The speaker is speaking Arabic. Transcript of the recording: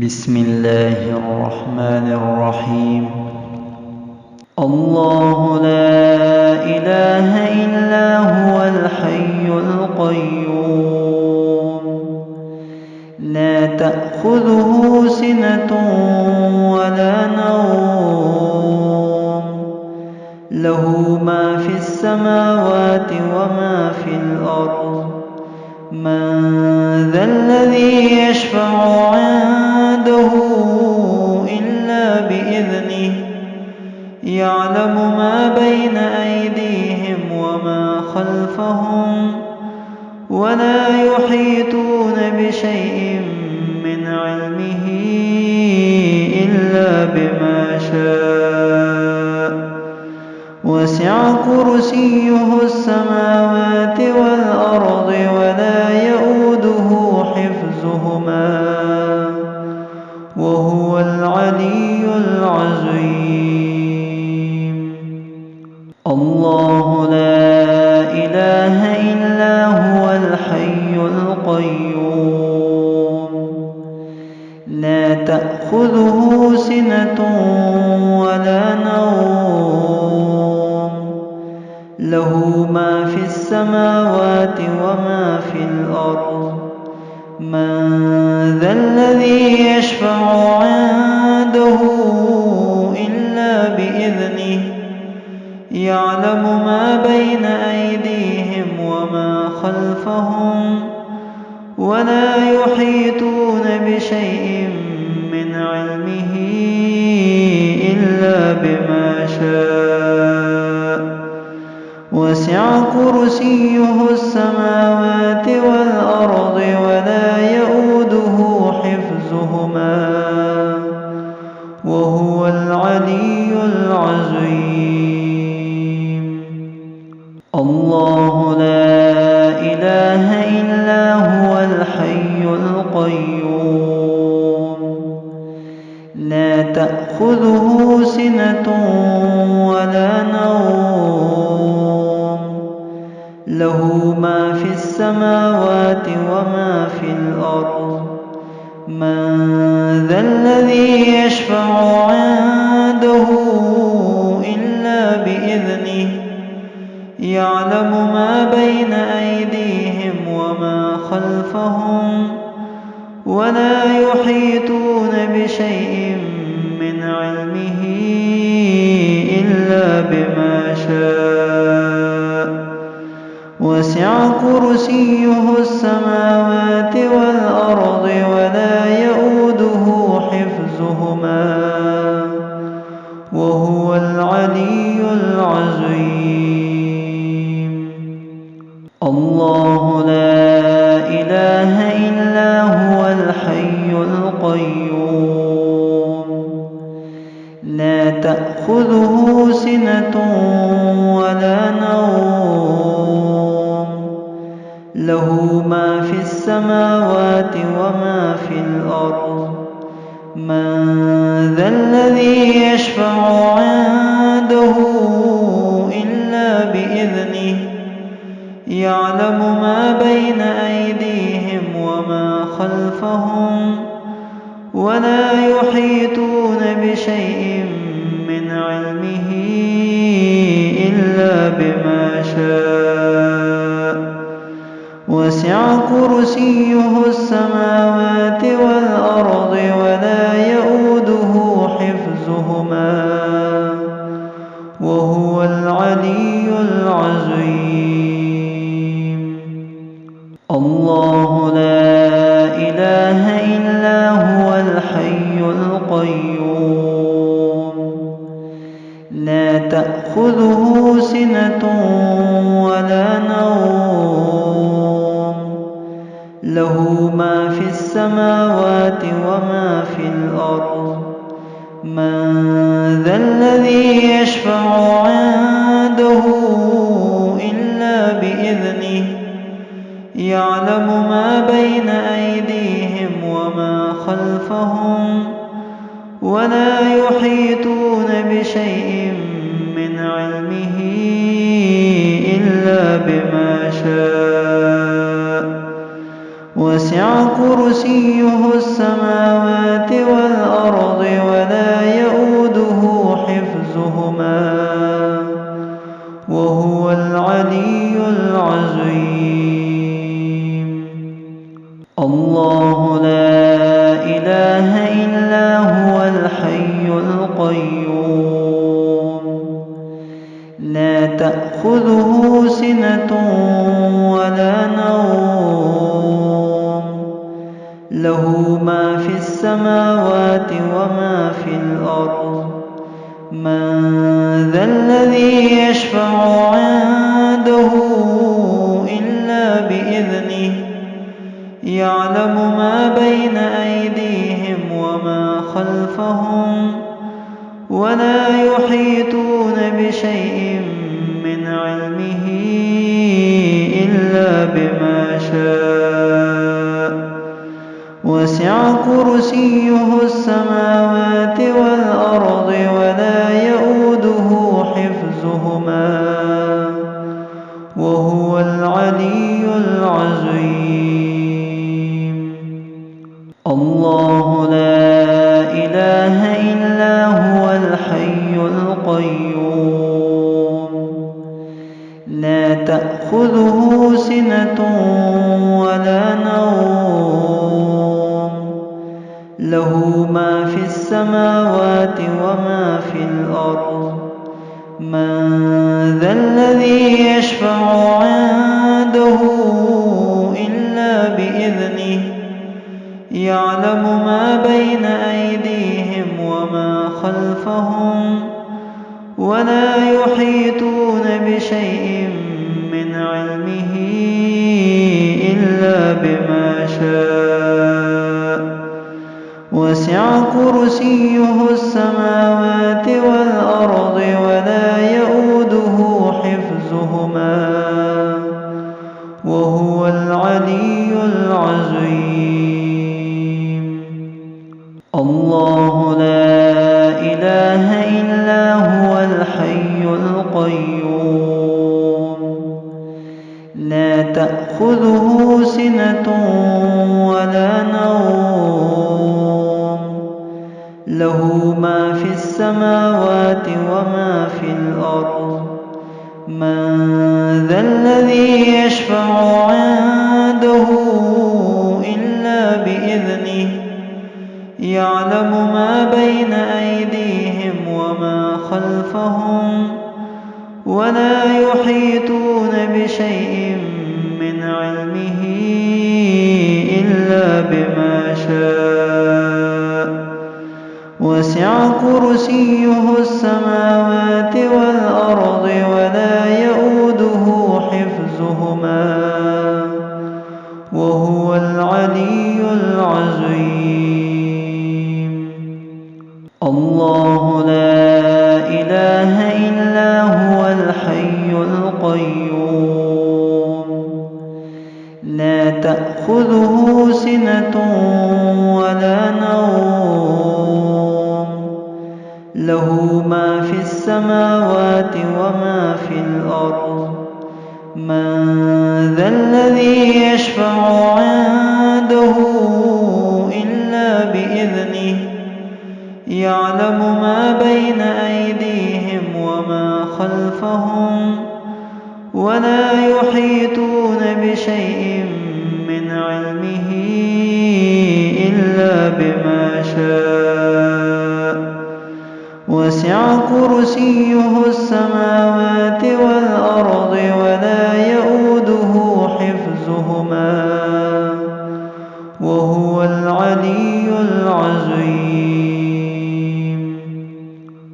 بسم الله الرحمن الرحيم. الله لا إله إلا هو الحي القيوم لا تأخذه سنة ولا نوم له ما في السماوات وما في الأرض من ذا الذي يشفع عنده إلا بإذنه يعلم ما بين أيديهم وما خلفهم ولا يحيطون بشيء من علمه إلا بما شاء وسع كرسيه السماوات والأرض ولا يئوده حفظهما وهو العلي العظيم. الله لا إله إلا هو الحي القيوم لا تأخذه سنة ولا نوم له ما في السماوات وما في الأرض من ذا الذي يشفع عنده إلا بإذنه يعلم ما بين أيديهم وما خلفهم ولا يحيطون بشيء من علمه إلا بما شاء وسع كرسيه السماوات والأرض ولا يئوده حفظهما وهو العلي العظيم. الله لا إله إلا هو الحي القيوم لا تأخذه سنة ولا نوم له ما في السماوات وما في الأرض من ذا الذي يشفع عنده إلا بإذنه يعلم ما بين أيديهم وما خلفهم ولا يحيطون بشيء من علمه إلا بما شاء وسع كرسيه السماوات والأرض ولا يئوده حفظهما وهو العلي العظيم. الله لا إله إلا هو الحي القيوم لا تأخذه سنة ولا نوم له ما في السماوات وما في الأرض من ذا الذي يشفع عنده إلا بإذنه يعلم ما بين أيديهم وما خلفهم ولا يحيطون بشيء من علمه إلا بما شاء وسع كرسيه السماوات والأرض ولا يئوده حفظهما وهو العلي العظيم. الله لا إله إلا هو الحي القيوم لا تأخذه سنة ولا نوم له ما في السماوات وما في الأرض من ذا الذي يشفع عنده إلا بإذنه يعلم ما بين أيديهم وما خلفهم ولا يحيطون بشيء من علمه إلا بما شاء وسع كرسيه السماوات والأرض ولا يئوده حفظهما وهو العلي العظيم. الله لا إله إلا هو الحي القيوم لا تأخذه سنة ولا نوم له ما في السماوات وما في الأرض من ذا الذي يشفع عنده إلا بإذنه يعلم ما بين أيديهم وما خلفهم ولا يحيطون بشيء من علمه إلا بما شاء وسع كرسيه السماوات والأرض ولا يئوده حفظهما وهو العلي العظيم. الله لا إله إلا هو الحي القيوم لا تأخذه سنة ولا نوم له ما في السماوات وما في الأرض من ذا الذي يشفع عنده إلا بإذنه يعلم ما بين أيديهم وما خلفهم ولا يحيطون بشيء من علمه إلا بما شاء وسع كرسيه السماوات والأرض ولا يئوده حفظهما وهو العلي العظيم. الله لا إله إلا هو الحي القيوم لا تأخذه سنة ولا نوم له ما في السماوات وما في الأرض من ذا الذي يشفع عنده إلا بإذنه يعلم ما بين أيديهم وما خلفهم ولا يحيطون بشيء من علمه إلا بما شاء وسع كرسيه السماوات والأرض ولا يئوده حفظهما وهو العلي العظيم. الله لا إله إلا هو الحي القيوم لا تأخذه سنة ولا نوم له ما في السماوات وما في الأرض من ذا الذي يشفع عنده إلا بإذنه يعلم ما بين أيديهم وما خلفهم ولا يحيطون بشيء من علمه إلا بما شاء وسع كرسيه السماوات والأرض ولا يئوده حفظهما وهو العلي العظيم.